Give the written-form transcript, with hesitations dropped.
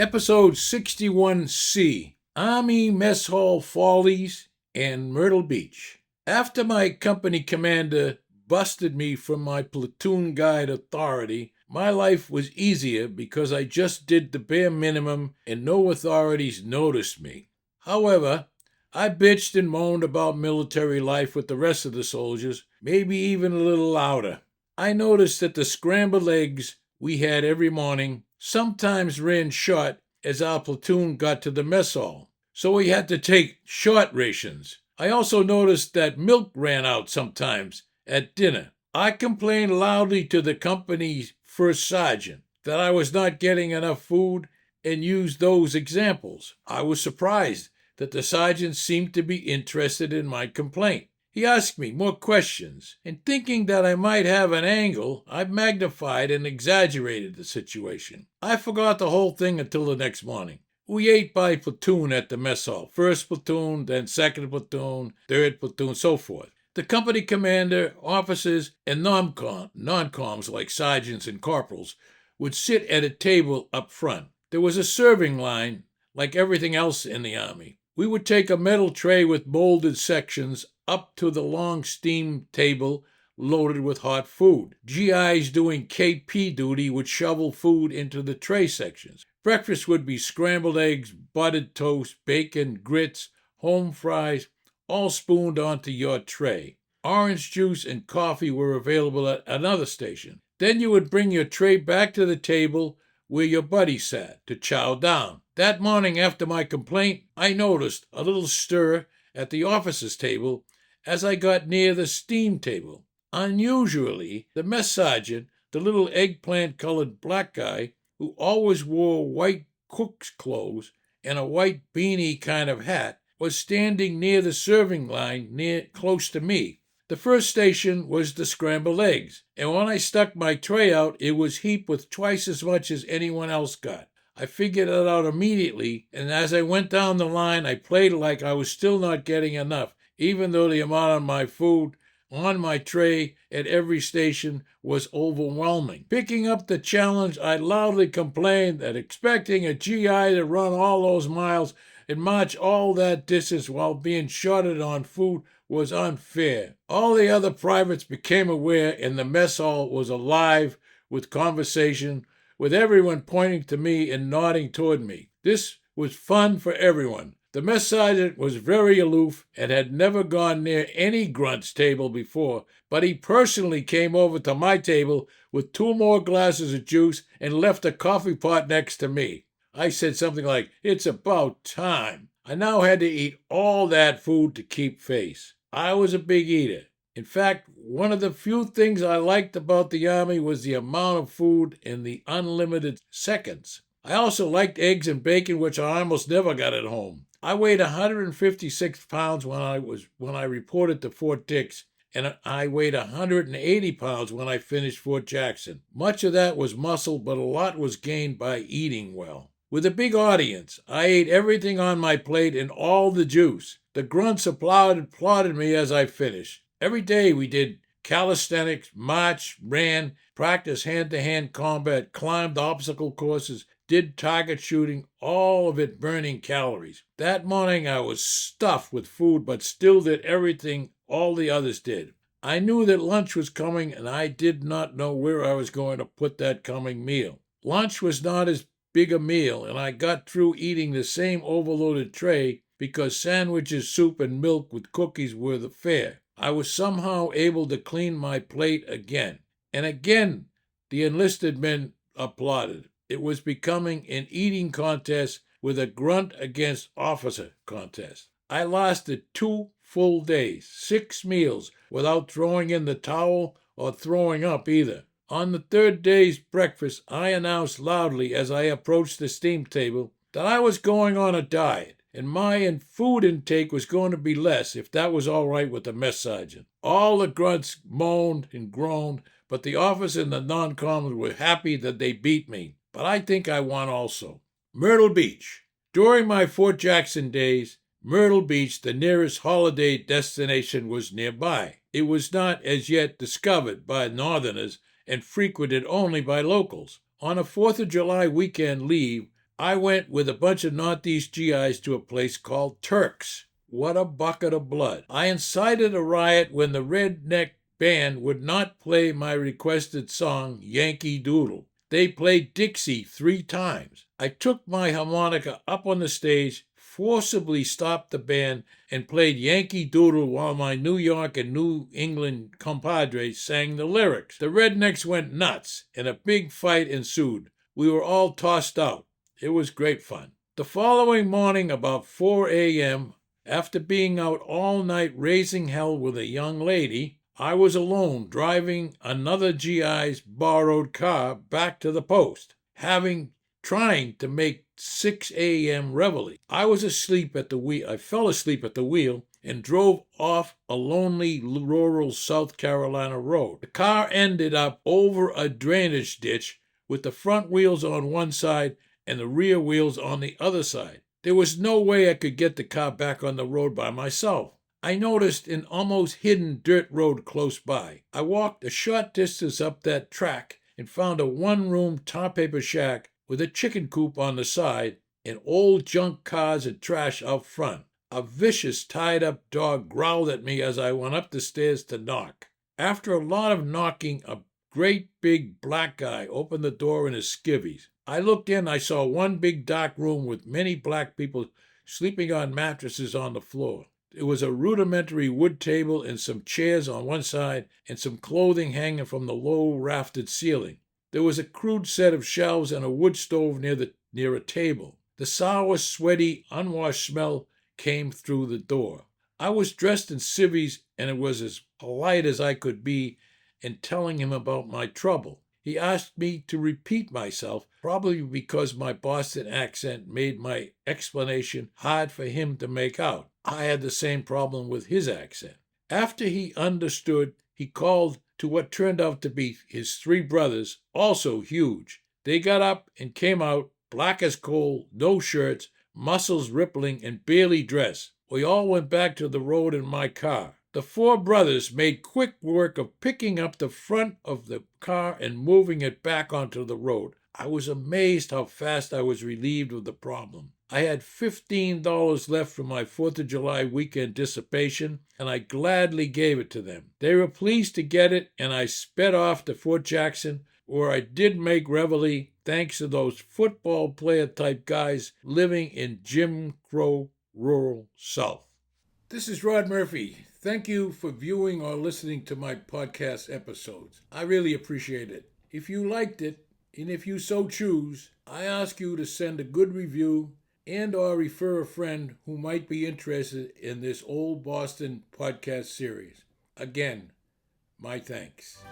Episode 61C, Army Mess Hall Follies and Myrtle Beach. After my company commander busted me from my platoon guide authority, my life was easier because I just did the bare minimum and no authorities noticed me. However, I bitched and moaned about military life with the rest of the soldiers, maybe even a little louder. I noticed that the scrambled eggs we had every morning sometimes ran short as our platoon got to the mess hall, so we had to take short rations. I also noticed that milk ran out sometimes at dinner. I complained loudly to the company's first sergeant that I was not getting enough food and used those examples. I was surprised that the sergeant seemed to be interested in my complaint. He asked me more questions, and thinking that I might have an angle, I magnified and exaggerated the situation. I forgot the whole thing until the next morning. We ate by platoon at the mess hall. First platoon, then second platoon, third platoon, so forth. The company commander, officers, and non-coms like sergeants and corporals would sit at a table up front. There was a serving line like everything else in the Army. We would take a metal tray with molded sections up to the long steam table loaded with hot food. GIs doing KP duty would shovel food into the tray sections. Breakfast would be scrambled eggs, buttered toast, bacon, grits, home fries, all spooned onto your tray. Orange juice and coffee were available at another station. Then you would bring your tray back to the table where your buddy sat to chow down. That morning after my complaint, I noticed a little stir at the officers' table as I got near the steam table. Unusually, the mess sergeant, the little eggplant-colored black guy who always wore white cook's clothes and a white beanie kind of hat, was standing near the serving line close to me. The first station was the scrambled eggs, and when I stuck my tray out, it was heaped with twice as much as anyone else got. I figured it out immediately, and as I went down the line, I played like I was still not getting enough, even though the amount of my food on my tray at every station was overwhelming. Picking up the challenge, I loudly complained that expecting a GI to run all those miles and march all that distance while being shorted on food was unfair. All the other privates became aware, and the mess hall was alive with conversation, with everyone pointing to me and nodding toward me. This was fun for everyone. The mess sergeant was very aloof and had never gone near any grunt's table before, but he personally came over to my table with 2 more glasses of juice and left a coffee pot next to me. I said something like, "It's about time." I now had to eat all that food to keep face. I was a big eater. In fact, one of the few things I liked about the Army was the amount of food and the unlimited seconds. I also liked eggs and bacon, which I almost never got at home. I weighed 156 pounds when I reported to Fort Dix, and I weighed 180 pounds when I finished Fort Jackson. Much of that was muscle, but a lot was gained by eating well. With a big audience, I ate everything on my plate and all the juice. The grunts applauded me as I finished. Every day we did calisthenics, marched, ran, practiced hand-to-hand combat, climbed obstacle courses, did target shooting, all of it burning calories. That morning I was stuffed with food, but still did everything all the others did. I knew that lunch was coming, and I did not know where I was going to put that coming meal. Lunch was not as big a meal, and I got through eating the same overloaded tray because sandwiches, soup, and milk with cookies were the fare. I was somehow able to clean my plate again. And again, the enlisted men applauded. It was becoming an eating contest with a grunt against officer contest. I lasted 2 full days, 6 meals, without throwing in the towel or throwing up either. On the 3rd day's breakfast, I announced loudly as I approached the steam table that I was going on a diet, and my food intake was going to be less if that was all right with the mess sergeant. All the grunts moaned and groaned, but the officers and the non-coms were happy that they beat me. But I think I won also. Myrtle Beach. During my Fort Jackson days, Myrtle Beach, the nearest holiday destination, was nearby. It was not as yet discovered by Northerners and frequented only by locals. On a 4th of July weekend leave, I went with a bunch of Northeast GIs to a place called Turk's. What a bucket of blood. I incited a riot when the redneck band would not play my requested song, Yankee Doodle. They played Dixie 3 times. I took my harmonica up on the stage, forcibly stopped the band, and played Yankee Doodle while my New York and New England compadres sang the lyrics. The rednecks went nuts, and a big fight ensued. We were all tossed out. It was great fun. The following morning, about 4 a.m., after being out all night raising hell with a young lady, I was alone driving another GI's borrowed car back to the post, trying to make 6 a.m. reveille. I was asleep at the wheel. I fell asleep at the wheel and drove off a lonely rural South Carolina road. The car ended up over a drainage ditch with the front wheels on one side and the rear wheels on the other side. There was no way I could get the car back on the road by myself. I noticed an almost hidden dirt road close by. I walked a short distance up that track and found a one-room tar paper shack with a chicken coop on the side and old junk cars and trash out front. A vicious tied-up dog growled at me as I went up the stairs to knock. After a lot of knocking, a great big black guy opened the door in his skivvies. I looked in. I saw one big dark room with many black people sleeping on mattresses on the floor. There was a rudimentary wood table and some chairs on one side and some clothing hanging from the low raftered ceiling. There was a crude set of shelves and a wood stove near a table. The sour, sweaty, unwashed smell came through the door. I was dressed in civvies, and it was as polite as I could be in telling him about my trouble. He asked me to repeat myself, probably because my Boston accent made my explanation hard for him to make out. I had the same problem with his accent. After he understood, he called to what turned out to be his 3 brothers, also huge. They got up and came out, black as coal, no shirts, muscles rippling, and barely dressed. We all went back to the road in my car. The 4 brothers made quick work of picking up the front of the car and moving it back onto the road. I was amazed how fast I was relieved of the problem. I had $15 left from my 4th of July weekend dissipation, and I gladly gave it to them. They were pleased to get it, and I sped off to Fort Jackson, where I did make reveille thanks to those football player-type guys living in Jim Crow rural South. This is Rod Murphy. Thank you for viewing or listening to my podcast episodes. I really appreciate it. If you liked it, and if you so choose, I ask you to send a good review and or refer a friend who might be interested in this old Boston podcast series. Again, my thanks.